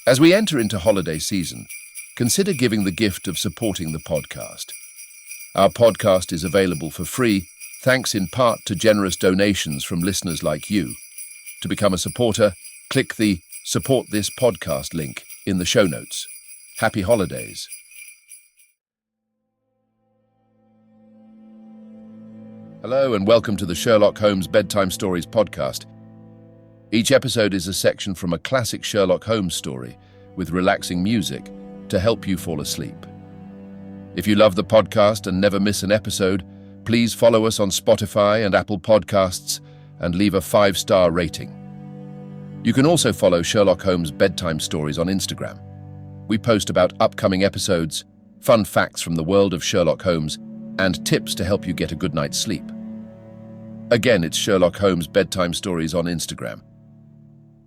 As we enter into holiday season, consider giving the gift of supporting the podcast. Our podcast is available for free, thanks in part to generous donations from listeners like you. To become a supporter, click the Support This Podcast link in the show notes. Happy holidays. Hello and welcome to the Sherlock Holmes Bedtime Stories podcast. Each episode is a section from a classic Sherlock Holmes story with relaxing music to help you fall asleep. If you love the podcast and never miss an episode, please follow us on Spotify and Apple Podcasts and leave a 5-star rating. You can also follow Sherlock Holmes Bedtime Stories on Instagram. We post about upcoming episodes, fun facts from the world of Sherlock Holmes, and tips to help you get a good night's sleep. Again, it's Sherlock Holmes Bedtime Stories on Instagram.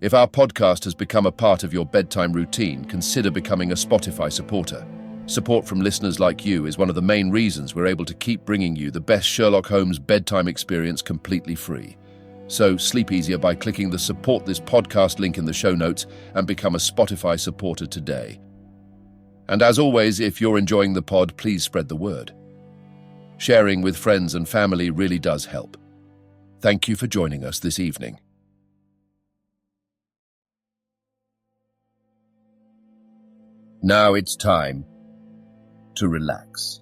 If our podcast has become a part of your bedtime routine, consider becoming a Spotify supporter. Support from listeners like you is one of the main reasons we're able to keep bringing you the best Sherlock Holmes bedtime experience completely free. So sleep easier by clicking the Support This Podcast link in the show notes and become a Spotify supporter today. And as always, if you're enjoying the pod, please spread the word. Sharing with friends and family really does help. Thank you for joining us this evening. Now it's time to relax.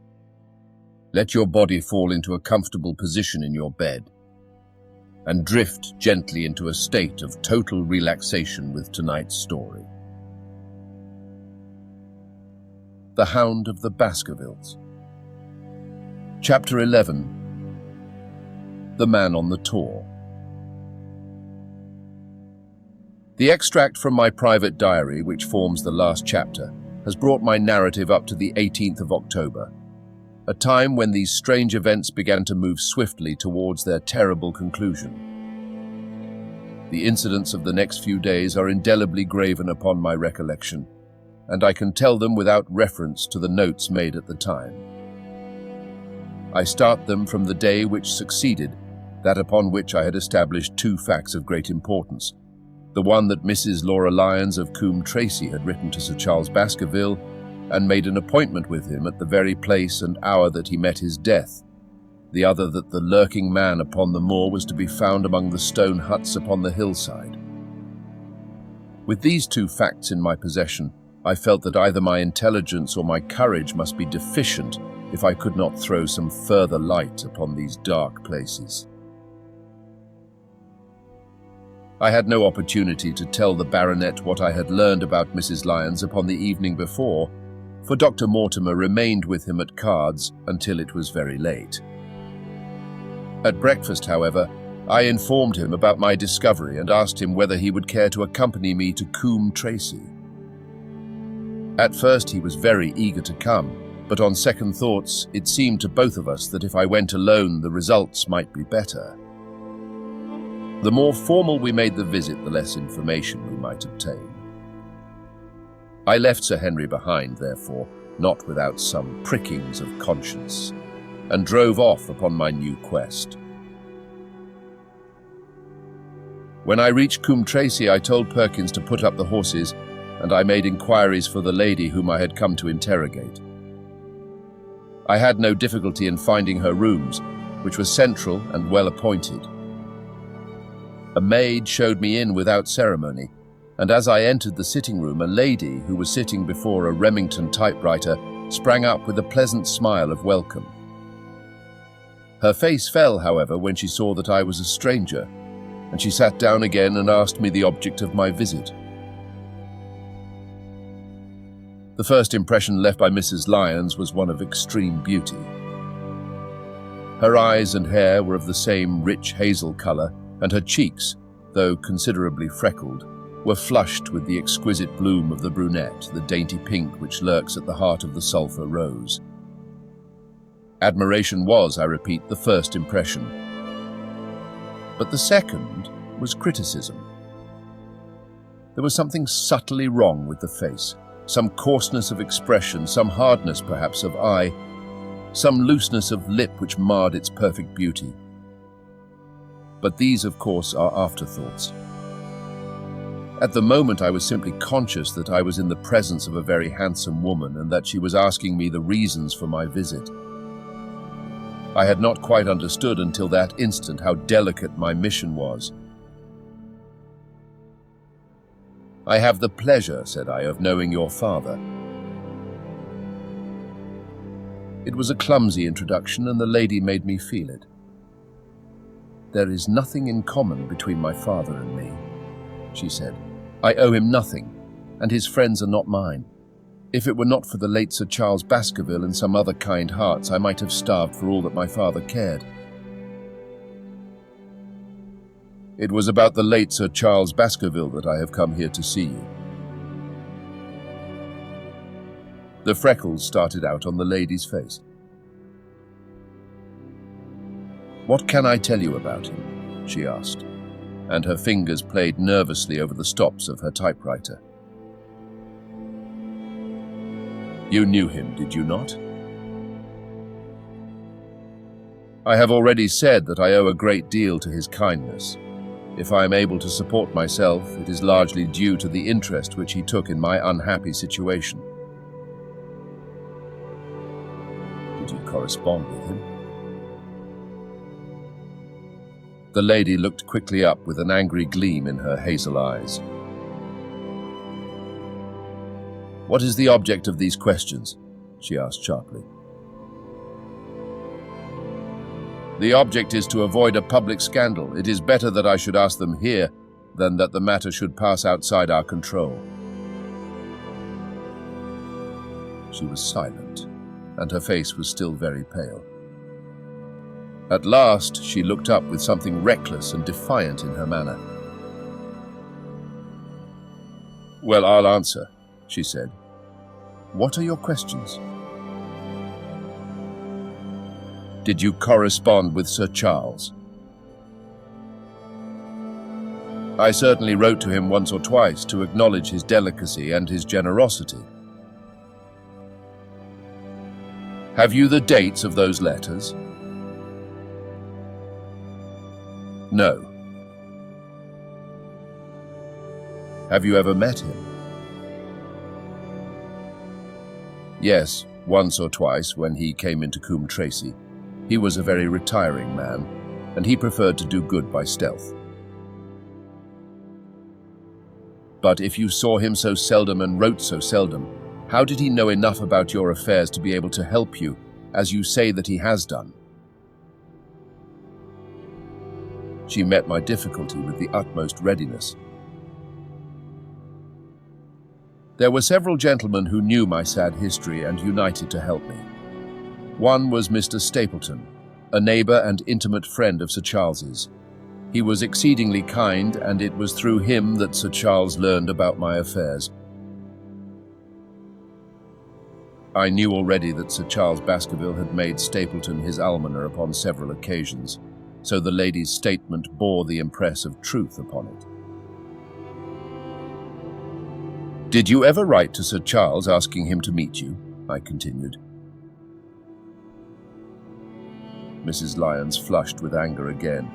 Let your body fall into a comfortable position in your bed and drift gently into a state of total relaxation with tonight's story. The Hound of the Baskervilles. Chapter 11. The Man on the Tor. The extract from my private diary, which forms the last chapter, has brought my narrative up to the 18th of October, a time when these strange events began to move swiftly towards their terrible conclusion. The incidents of the next few days are indelibly graven upon my recollection, and I can tell them without reference to the notes made at the time. I start them from the day which succeeded, that upon which I had established two facts of great importance. The one that Mrs. Laura Lyons of Coombe Tracey had written to Sir Charles Baskerville and made an appointment with him at the very place and hour that he met his death. The other that the lurking man upon the moor was to be found among the stone huts upon the hillside. With these two facts in my possession, I felt that either my intelligence or my courage must be deficient if I could not throw some further light upon these dark places. I had no opportunity to tell the baronet what I had learned about Mrs. Lyons upon the evening before, for Dr. Mortimer remained with him at cards until it was very late. At breakfast, however, I informed him about my discovery and asked him whether he would care to accompany me to Coombe Tracey. At first he was very eager to come, but on second thoughts it seemed to both of us that if I went alone the results might be better. The more formal we made the visit, the less information we might obtain. I left Sir Henry behind, therefore, not without some prickings of conscience, and drove off upon my new quest. When I reached Coombe Tracey, I told Perkins to put up the horses, and I made inquiries for the lady whom I had come to interrogate. I had no difficulty in finding her rooms, which were central and well appointed. A maid showed me in without ceremony, and as I entered the sitting room, a lady who was sitting before a Remington typewriter sprang up with a pleasant smile of welcome. Her face fell, however, when she saw that I was a stranger, and she sat down again and asked me the object of my visit. The first impression left by Mrs. Lyons was one of extreme beauty. Her eyes and hair were of the same rich hazel colour, and her cheeks, though considerably freckled, were flushed with the exquisite bloom of the brunette, the dainty pink which lurks at the heart of the sulphur rose. Admiration was, I repeat, the first impression. But the second was criticism. There was something subtly wrong with the face, some coarseness of expression, some hardness perhaps of eye, some looseness of lip which marred its perfect beauty. But these, of course, are afterthoughts. At the moment, I was simply conscious that I was in the presence of a very handsome woman and that she was asking me the reasons for my visit. I had not quite understood until that instant how delicate my mission was. "I have the pleasure," said I, "of knowing your father." It was a clumsy introduction, and the lady made me feel it. "There is nothing in common between my father and me," she said. "I owe him nothing, and his friends are not mine. If it were not for the late Sir Charles Baskerville and some other kind hearts, I might have starved for all that my father cared." "It was about the late Sir Charles Baskerville that I have come here to see you." The freckles started out on the lady's face. "What can I tell you about him?" she asked, and her fingers played nervously over the stops of her typewriter. "You knew him, did you not?" "I have already said that I owe a great deal to his kindness. If I am able to support myself, it is largely due to the interest which he took in my unhappy situation." "Did you correspond with him?" The lady looked quickly up with an angry gleam in her hazel eyes. "What is the object of these questions?" she asked sharply. "The object is to avoid a public scandal. It is better that I should ask them here than that the matter should pass outside our control." She was silent, and her face was still very pale. At last, she looked up with something reckless and defiant in her manner. "Well, I'll answer," she said. "What are your questions?" "Did you correspond with Sir Charles?" "I certainly wrote to him once or twice to acknowledge his delicacy and his generosity." "Have you the dates of those letters?" "No." "Have you ever met him?" "Yes, once or twice when he came into Coombe Tracey. He was a very retiring man, and he preferred to do good by stealth." "But if you saw him so seldom and wrote so seldom, how did he know enough about your affairs to be able to help you, as you say that he has done?" She met my difficulty with the utmost readiness. "There were several gentlemen who knew my sad history and united to help me. One was Mr. Stapleton, a neighbour and intimate friend of Sir Charles's. He was exceedingly kind, and it was through him that Sir Charles learned about my affairs. I knew already that Sir Charles Baskerville had made Stapleton his almoner upon several occasions, so the lady's statement bore the impress of truth upon it." "Did you ever write to Sir Charles asking him to meet you?" I continued. Mrs. Lyons flushed with anger again.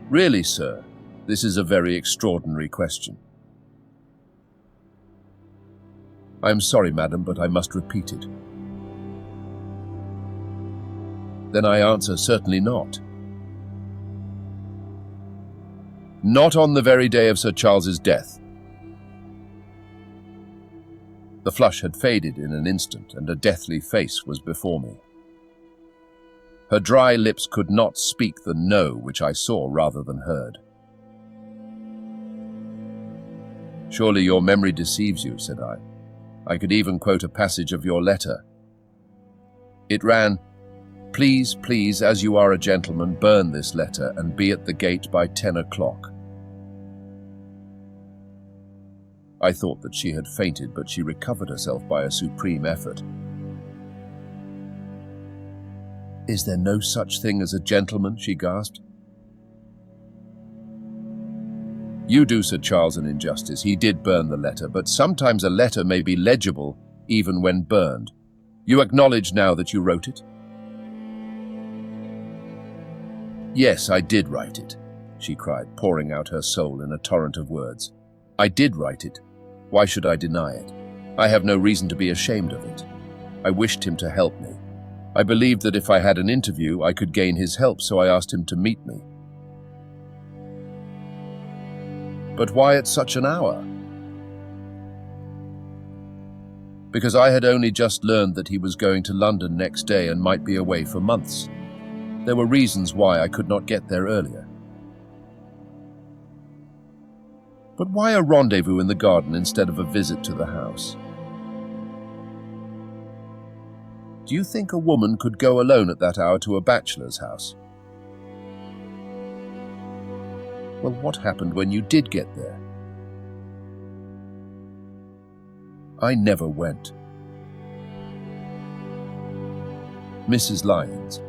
"Really, sir, this is a very extraordinary question." "I am sorry, madam, but I must repeat it." "Then I answer certainly not." "Not on the very day of Sir Charles's death." The flush had faded in an instant, and a deathly face was before me. Her dry lips could not speak the no which I saw rather than heard. "Surely your memory deceives you," said I. "I could even quote a passage of your letter. It ran, 'Please, please, as you are a gentleman, burn this letter and be at the gate by 10 o'clock. I thought that she had fainted, but she recovered herself by a supreme effort. "Is there no such thing as a gentleman?" she gasped. "You do Sir Charles an injustice. He did burn the letter, but sometimes a letter may be legible even when burned. You acknowledge now that you wrote it?" "Yes, I did write it," she cried, pouring out her soul in a torrent of words. I did write it. Why should I deny it? I have no reason to be ashamed of it. I wished him to help me. I believed that if I had an interview, I could gain his help, so I asked him to meet me. But why at such an hour? Because I had only just learned that he was going to London next day and might be away for months. There were reasons why I could not get there earlier. But why a rendezvous in the garden instead of a visit to the house? Do you think a woman could go alone at that hour to a bachelor's house? Well, what happened when you did get there? I never went. Mrs. Lyons.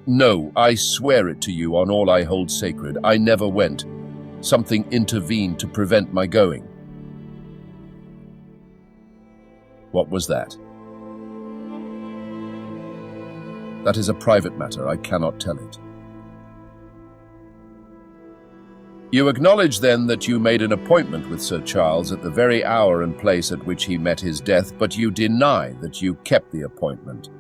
No, I swear it to you on all I hold sacred. I never went. Something intervened to prevent my going. What was that? That is a private matter. I cannot tell it. You acknowledge then that you made an appointment with Sir Charles at the very hour and place at which he met his death, but you deny that you kept the appointment.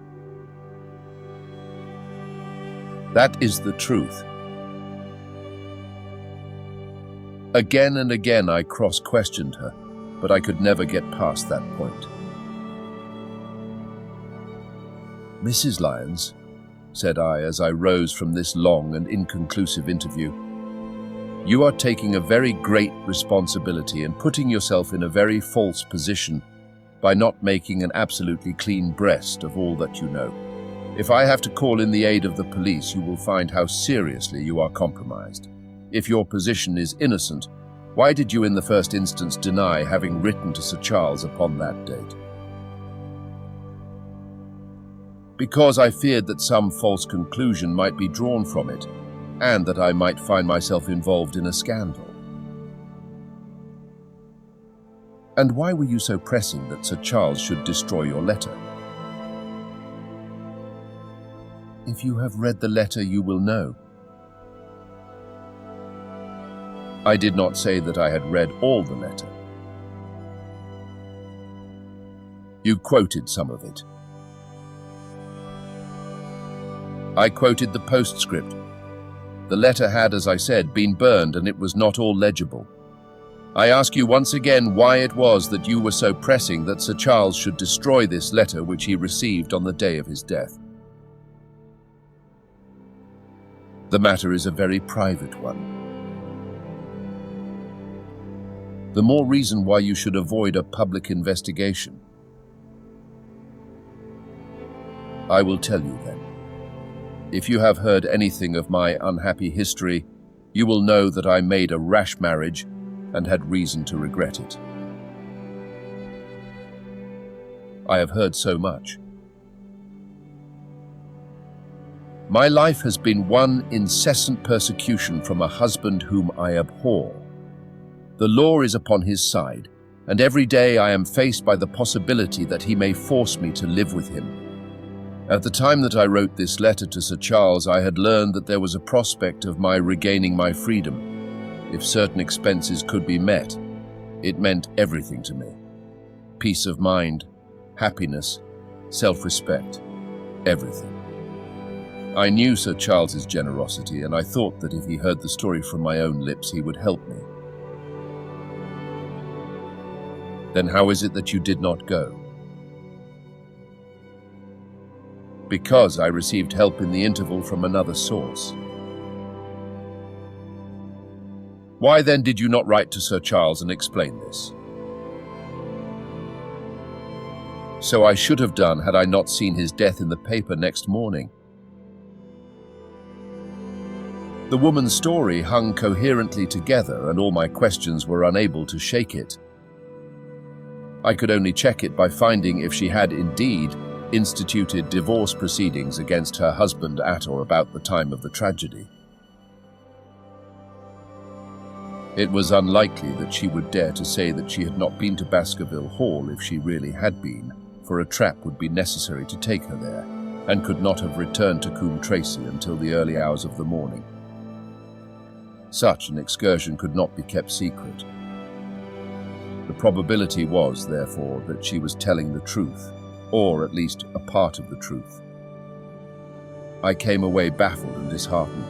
That is the truth. Again and again I cross-questioned her, but I could never get past that point. Mrs. Lyons, said I as I rose from this long and inconclusive interview, you are taking a very great responsibility and putting yourself in a very false position by not making an absolutely clean breast of all that you know. If I have to call in the aid of the police, you will find how seriously you are compromised. If your position is innocent, why did you in the first instance deny having written to Sir Charles upon that date? Because I feared that some false conclusion might be drawn from it, and that I might find myself involved in a scandal. And why were you so pressing that Sir Charles should destroy your letter? If you have read the letter, you will know. I did not say that I had read all the letter. You quoted some of it. I quoted the postscript. The letter had, as I said, been burned, and it was not all legible. I ask you once again why it was that you were so pressing that Sir Charles should destroy this letter which he received on the day of his death. The matter is a very private one. The more reason why you should avoid a public investigation. I will tell you then. If you have heard anything of my unhappy history, you will know that I made a rash marriage and had reason to regret it. I have heard so much. My life has been one incessant persecution from a husband whom I abhor. The law is upon his side, and every day I am faced by the possibility that he may force me to live with him. At the time that I wrote this letter to Sir Charles, I had learned that there was a prospect of my regaining my freedom. If certain expenses could be met, it meant everything to me. Peace of mind, happiness, self-respect, everything. I knew Sir Charles's generosity, and I thought that if he heard the story from my own lips, he would help me. Then how is it that you did not go? Because I received help in the interval from another source. Why then did you not write to Sir Charles and explain this? So I should have done had I not seen his death in the paper next morning. The woman's story hung coherently together, and all my questions were unable to shake it. I could only check it by finding if she had indeed instituted divorce proceedings against her husband at or about the time of the tragedy. It was unlikely that she would dare to say that she had not been to Baskerville Hall if she really had been, for a trap would be necessary to take her there, and could not have returned to Coombe Tracey until the early hours of the morning. Such an excursion could not be kept secret. The probability was, therefore, that she was telling the truth, or at least a part of the truth. I came away baffled and disheartened.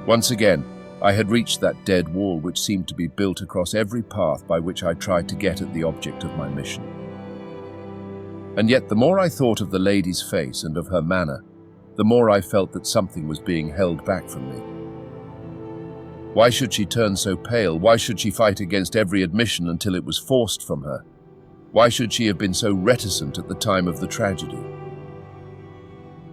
Once again, I had reached that dead wall which seemed to be built across every path by which I tried to get at the object of my mission. And yet the more I thought of the lady's face and of her manner, the more I felt that something was being held back from me. Why should she turn so pale? Why should she fight against every admission until it was forced from her? Why should she have been so reticent at the time of the tragedy?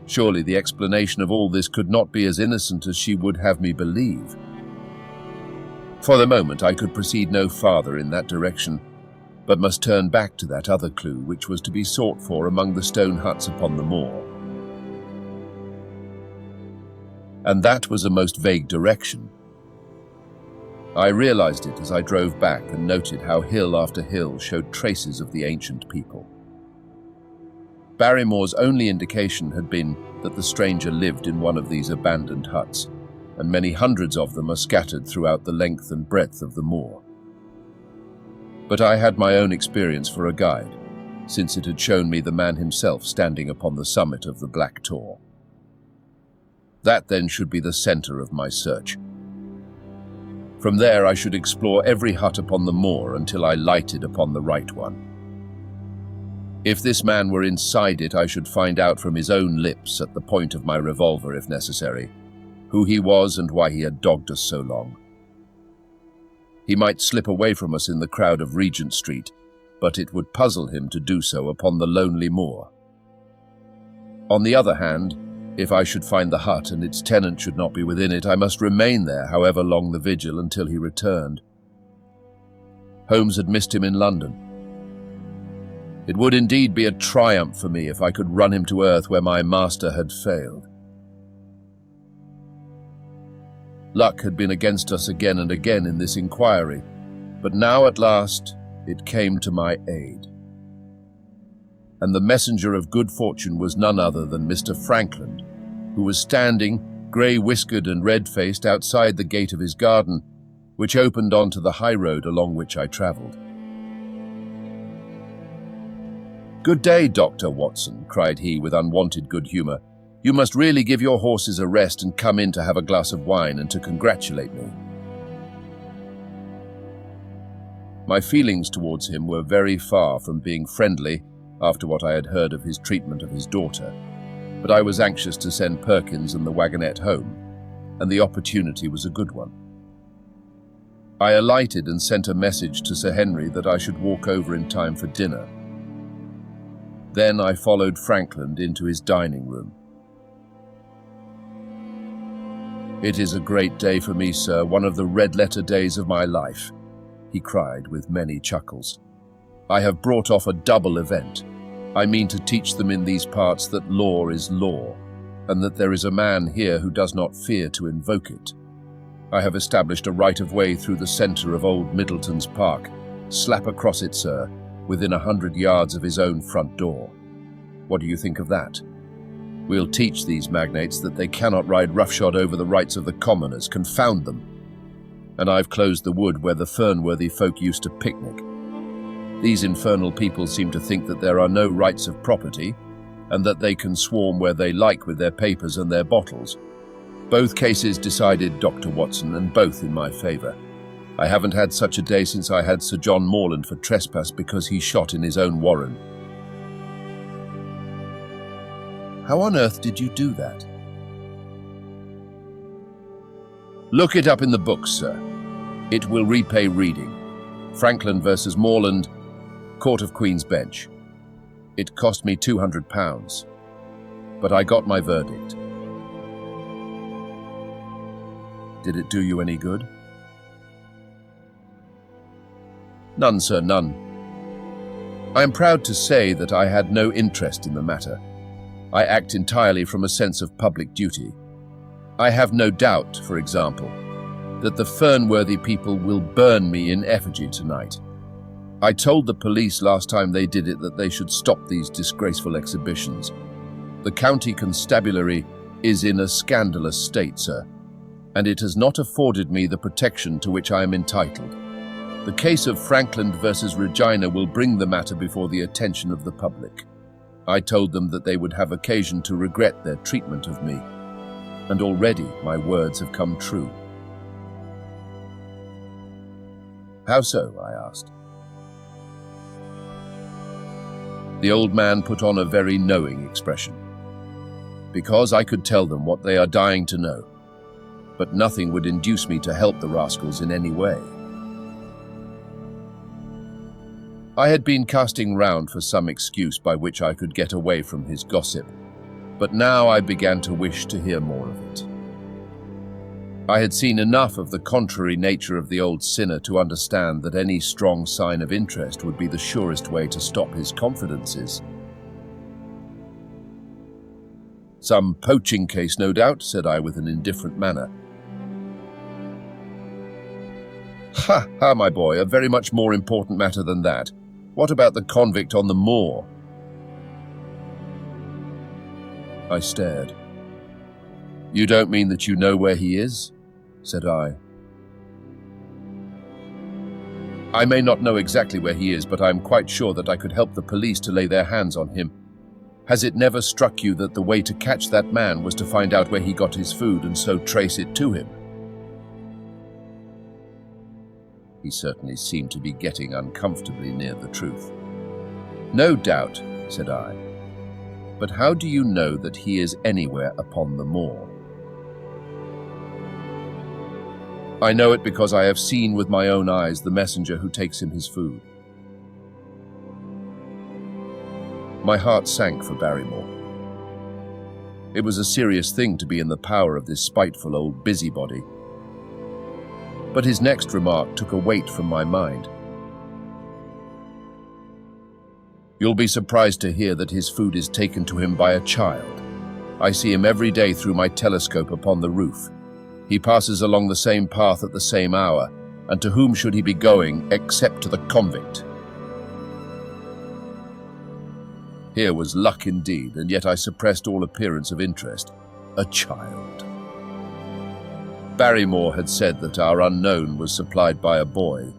Surely the explanation of all this could not be as innocent as she would have me believe. For the moment I could proceed no farther in that direction, but must turn back to that other clue which was to be sought for among the stone huts upon the moor. And that was a most vague direction. I realized it as I drove back and noted how hill after hill showed traces of the ancient people. Barrymore's only indication had been that the stranger lived in one of these abandoned huts, and many hundreds of them are scattered throughout the length and breadth of the moor. But I had my own experience for a guide, since it had shown me the man himself standing upon the summit of the Black Tor. That then should be the center of my search. From there I should explore every hut upon the moor until I lighted upon the right one. If this man were inside it, I should find out from his own lips, at the point of my revolver if necessary, who he was and why he had dogged us so long. He might slip away from us in the crowd of Regent Street, but it would puzzle him to do so upon the lonely moor. On the other hand, if I should find the hut and its tenant should not be within it, I must remain there, however long the vigil, until he returned. Holmes had missed him in London. It would indeed be a triumph for me if I could run him to earth where my master had failed. Luck had been against us again and again in this inquiry, but now at last it came to my aid. And the messenger of good fortune was none other than Mr. Frankland, who was standing, grey-whiskered and red-faced, outside the gate of his garden, which opened onto the high road along which I travelled. "Good day, Dr. Watson," cried he with unwonted good humour. "You must really give your horses a rest and come in to have a glass of wine and to congratulate me." My feelings towards him were very far from being friendly after what I had heard of his treatment of his daughter, but I was anxious to send Perkins and the wagonette home, and the opportunity was a good one. I alighted and sent a message to Sir Henry that I should walk over in time for dinner. Then I followed Frankland into his dining room. "It is a great day for me, sir, one of the red-letter days of my life," he cried with many chuckles. "I have brought off a double event. I mean to teach them in these parts that law is law, and that there is a man here who does not fear to invoke it. I have established a right-of-way through the centre of Old Middleton's Park, slap across it, sir, within 100 yards of his own front door. What do you think of that? We'll teach these magnates that they cannot ride roughshod over the rights of the commoners, confound them. And I've closed the wood where the Fernworthy folk used to picnic. These infernal people seem to think that there are no rights of property, and that they can swarm where they like with their papers and their bottles. Both cases decided, Dr. Watson, and both in my favour. I haven't had such a day since I had Sir John Morland for trespass because he shot in his own warren." "How on earth did you do that?" "Look it up in the books, sir. It will repay reading. Frankland versus Morland, Court of Queen's Bench. It cost me £200, but I got my verdict." "Did it do you any good?" "None, sir, none. I am proud to say that I had no interest in the matter. I act entirely from a sense of public duty. I have no doubt, for example, that the Fernworthy people will burn me in effigy tonight. I told the police last time they did it that they should stop these disgraceful exhibitions. The county constabulary is in a scandalous state, sir. and it has not afforded me the protection to which I am entitled. The case of Frankland versus Regina will bring the matter before the attention of the public. I told them that they would have occasion to regret their treatment of me, and already my words have come true." "How so?" I asked. The old man put on a very knowing expression. "Because I could tell them what they are dying to know, but nothing would induce me to help the rascals in any way." I had been casting round for some excuse by which I could get away from his gossip, but now I began to wish to hear more of it. I had seen enough of the contrary nature of the old sinner to understand that any strong sign of interest would be the surest way to stop his confidences. "Some poaching case, no doubt," said I with an indifferent manner. "Ha, ha, my boy, a very much more important matter than that. What about the convict on the moor?" I stared. "You don't mean that you know where he is?" said I. "I may not know exactly where he is, but I am quite sure that I could help the police to lay their hands on him. Has it never struck you that the way to catch that man was to find out where he got his food and so trace it to him?" He certainly seemed to be getting uncomfortably near the truth. "No doubt," said I. "But how do you know that he is anywhere upon the moor?" "I know it because I have seen with my own eyes the messenger who takes him his food." My heart sank for Barrymore. It was a serious thing to be in the power of this spiteful old busybody. But his next remark took a weight from my mind. "You'll be surprised to hear that his food is taken to him by a child. I see him every day through my telescope upon the roof. He passes along the same path at the same hour, and to whom should he be going except to the convict?" Here was luck indeed, and yet I suppressed all appearance of interest. A child. Barrymore had said that our unknown was supplied by a boy.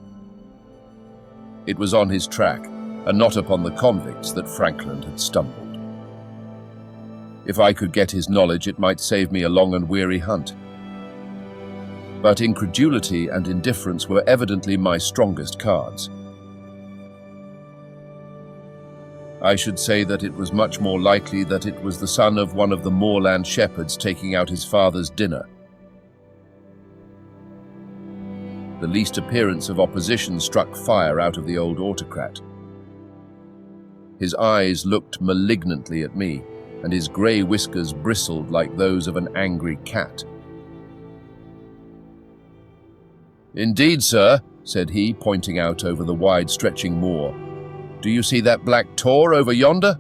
It was on his track, and not upon the convicts, that Frankland had stumbled. If I could get his knowledge, it might save me a long and weary hunt. But incredulity and indifference were evidently my strongest cards. I should say that it was much more likely that it was the son of one of the moorland shepherds taking out his father's dinner. The least appearance of opposition struck fire out of the old autocrat. His eyes looked malignantly at me, and his grey whiskers bristled like those of an angry cat. "Indeed, sir," said he, pointing out over the wide-stretching moor. "Do you see that black tor over yonder?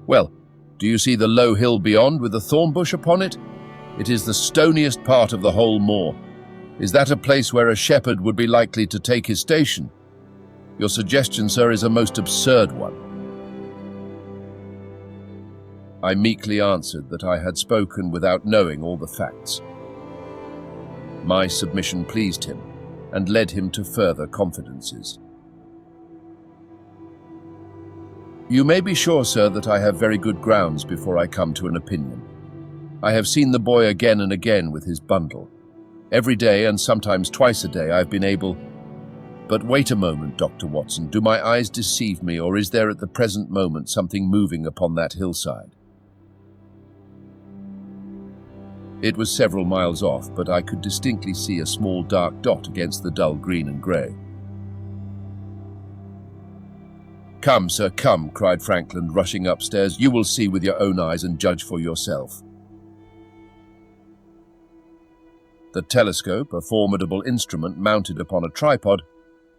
Well, do you see the low hill beyond with the thorn bush upon it? It is the stoniest part of the whole moor. Is that a place where a shepherd would be likely to take his station? Your suggestion, sir, is a most absurd one." I meekly answered that I had spoken without knowing all the facts. My submission pleased him, and led him to further confidences. "You may be sure, sir, that I have very good grounds before I come to an opinion. I have seen the boy again and again with his bundle. Every day, and sometimes twice a day, I have been able— But wait a moment, Dr. Watson. Do my eyes deceive me, or is there at the present moment something moving upon that hillside?" It was several miles off, but I could distinctly see a small dark dot against the dull green and grey. "Come, sir, come," cried Frankland, rushing upstairs. "You will see with your own eyes and judge for yourself." The telescope, a formidable instrument mounted upon a tripod,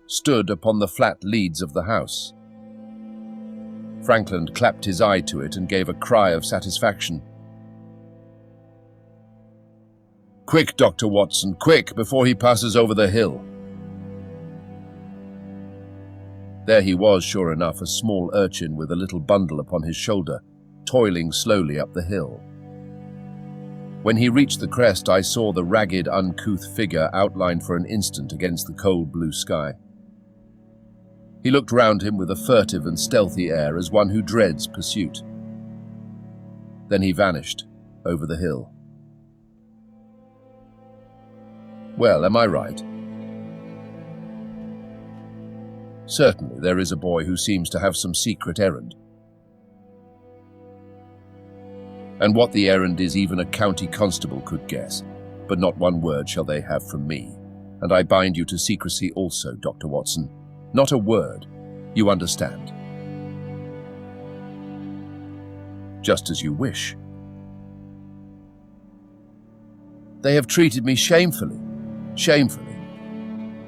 stood upon the flat leads of the house. Frankland clapped his eye to it and gave a cry of satisfaction. "Quick, Dr. Watson, quick, before he passes over the hill." There he was, sure enough, a small urchin with a little bundle upon his shoulder, toiling slowly up the hill. When he reached the crest, I saw the ragged, uncouth figure outlined for an instant against the cold blue sky. He looked round him with a furtive and stealthy air, as one who dreads pursuit. Then he vanished over the hill. Well, am I right? Certainly, there is a boy who seems to have some secret errand. And what the errand is, even a county constable could guess, but not one word shall they have from me. And I bind you to secrecy also, Dr. Watson. Not a word. You understand? Just as you wish. They have treated me shamefully. Shamefully.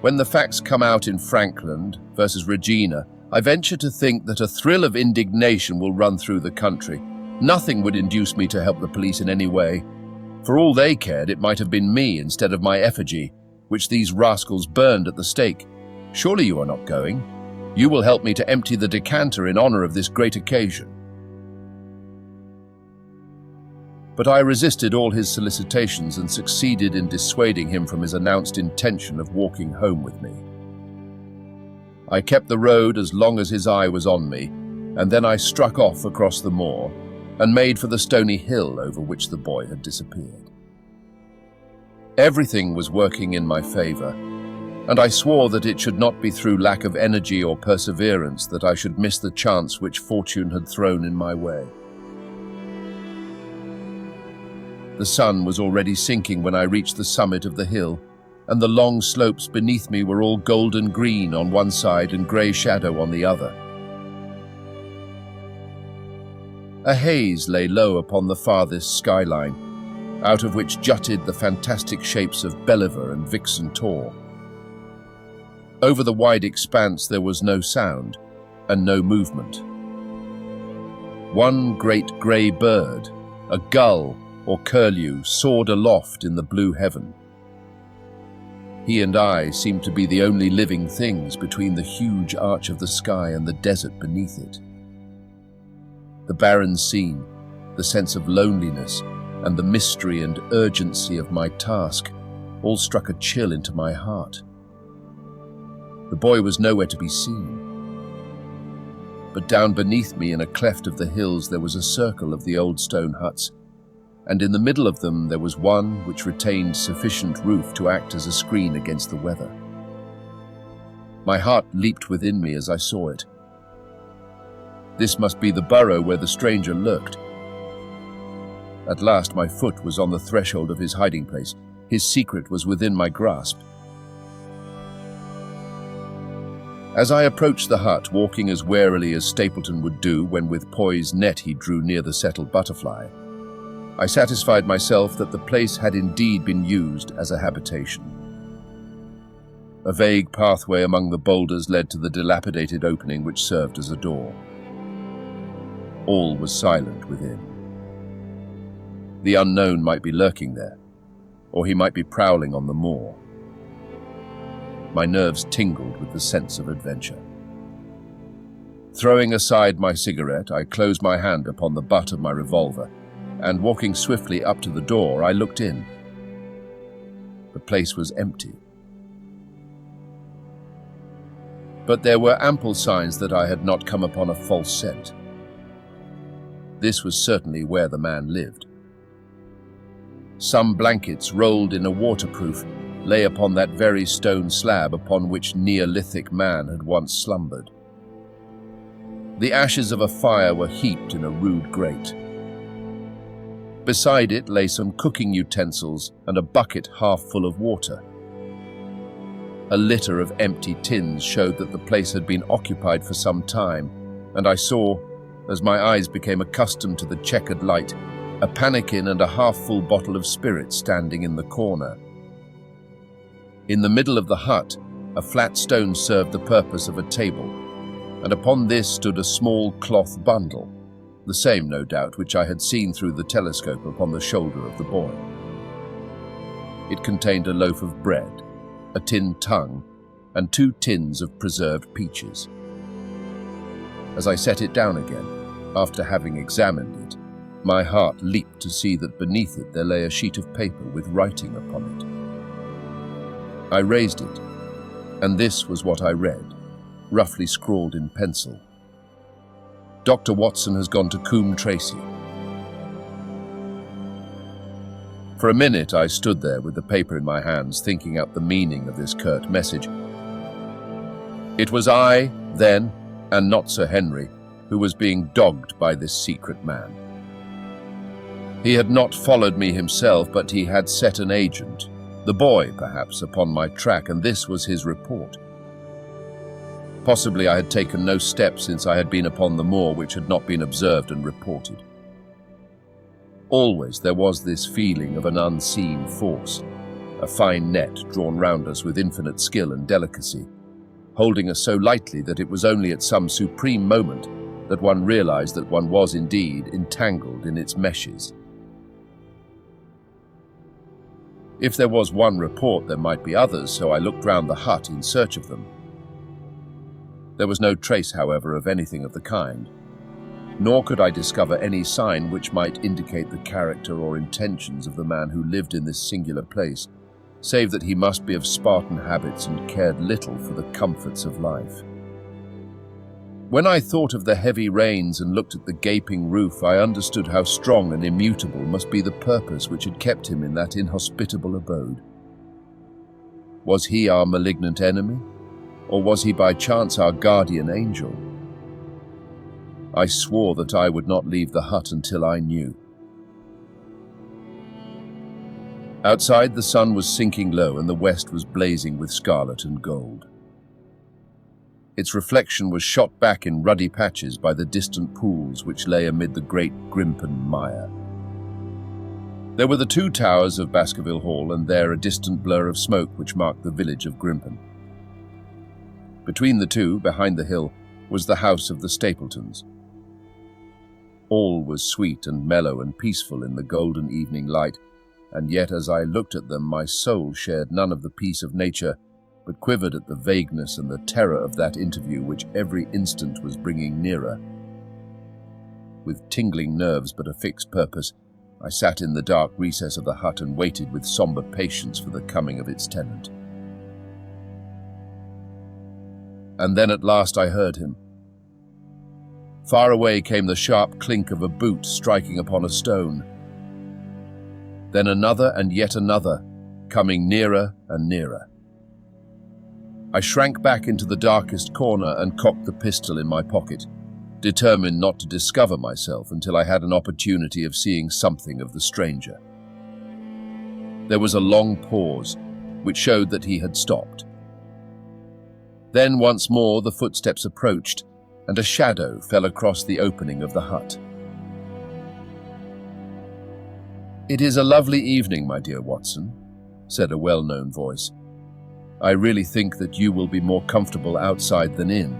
When the facts come out in Frankland versus Regina, I venture to think that a thrill of indignation will run through the country. Nothing would induce me to help the police in any way. For all they cared, it might have been me instead of my effigy, which these rascals burned at the stake. Surely you are not going? You will help me to empty the decanter in honor of this great occasion. But I resisted all his solicitations and succeeded in dissuading him from his announced intention of walking home with me. I kept the road as long as his eye was on me, and then I struck off across the moor and made for the stony hill over which the boy had disappeared. Everything was working in my favor, and I swore that it should not be through lack of energy or perseverance that I should miss the chance which fortune had thrown in my way. The sun was already sinking when I reached the summit of the hill, and the long slopes beneath me were all golden green on one side and grey shadow on the other. A haze lay low upon the farthest skyline, out of which jutted the fantastic shapes of Belliver and Vixen Tor. Over the wide expanse there was no sound and no movement. One great grey bird, a gull or curlew, soared aloft in the blue heaven. He and I seemed to be the only living things between the huge arch of the sky and the desert beneath it. The barren scene, the sense of loneliness, and the mystery and urgency of my task all struck a chill into my heart. The boy was nowhere to be seen. But down beneath me, in a cleft of the hills, there was a circle of the old stone huts, and in the middle of them there was one which retained sufficient roof to act as a screen against the weather. My heart leaped within me as I saw it. This must be the burrow where the stranger lurked. At last my foot was on the threshold of his hiding place. His secret was within my grasp. As I approached the hut, walking as warily as Stapleton would do when with poised net he drew near the settled butterfly, I satisfied myself that the place had indeed been used as a habitation. A vague pathway among the boulders led to the dilapidated opening which served as a door. All was silent within. The unknown might be lurking there, or he might be prowling on the moor. My nerves tingled with the sense of adventure. Throwing aside my cigarette, I closed my hand upon the butt of my revolver, and walking swiftly up to the door, I looked in. The place was empty. But there were ample signs that I had not come upon a false scent. This was certainly where the man lived. Some blankets rolled in a waterproof lay upon that very stone slab upon which Neolithic man had once slumbered. The ashes of a fire were heaped in a rude grate. Beside it lay some cooking utensils and a bucket half full of water. A litter of empty tins showed that the place had been occupied for some time, and I saw, as my eyes became accustomed to the checkered light, a pannikin and a half-full bottle of spirit standing in the corner. In the middle of the hut, a flat stone served the purpose of a table, and upon this stood a small cloth bundle, the same, no doubt, which I had seen through the telescope upon the shoulder of the boy. It contained a loaf of bread, a tin tongue, and 2 tins of preserved peaches. As I set it down again, after having examined it, My heart leaped to see that beneath it there lay a sheet of paper with writing upon it. I raised it, and this was what I read, roughly scrawled in pencil. Dr. Watson has gone to Coombe Tracey. For a minute I stood there with the paper in my hands, thinking out the meaning of this curt message. It was I, then, and not Sir Henry, who was being dogged by this secret man. He had not followed me himself, but he had set an agent, the boy perhaps, upon my track, and this was his report. Possibly I had taken no steps since I had been upon the moor which had not been observed and reported. Always there was this feeling of an unseen force, a fine net drawn round us with infinite skill and delicacy, holding us so lightly that it was only at some supreme moment that one realized that one was indeed entangled in its meshes. If there was one report, there might be others, so I looked round the hut in search of them. There was no trace, however, of anything of the kind, nor could I discover any sign which might indicate the character or intentions of the man who lived in this singular place, save that he must be of Spartan habits and cared little for the comforts of life. When I thought of the heavy rains and looked at the gaping roof, I understood how strong and immutable must be the purpose which had kept him in that inhospitable abode. Was he our malignant enemy, or was he by chance our guardian angel? I swore that I would not leave the hut until I knew. Outside, the sun was sinking low and the west was blazing with scarlet and gold. Its reflection was shot back in ruddy patches by the distant pools which lay amid the great Grimpen mire. There were the two towers of Baskerville Hall, and there a distant blur of smoke which marked the village of Grimpen. Between the two, behind the hill, was the house of the Stapletons. All was sweet and mellow and peaceful in the golden evening light, and yet as I looked at them my soul shared none of the peace of nature, but quivered at the vagueness and the terror of that interview which every instant was bringing nearer. With tingling nerves but a fixed purpose, I sat in the dark recess of the hut and waited with somber patience for the coming of its tenant. And then at last I heard him. Far away came the sharp clink of a boot striking upon a stone. Then another and yet another, coming nearer and nearer. I shrank back into the darkest corner and cocked the pistol in my pocket, determined not to discover myself until I had an opportunity of seeing something of the stranger. There was a long pause, which showed that he had stopped. Then once more the footsteps approached, and a shadow fell across the opening of the hut. "It is a lovely evening, my dear Watson," said a well-known voice. "I really think that you will be more comfortable outside than in."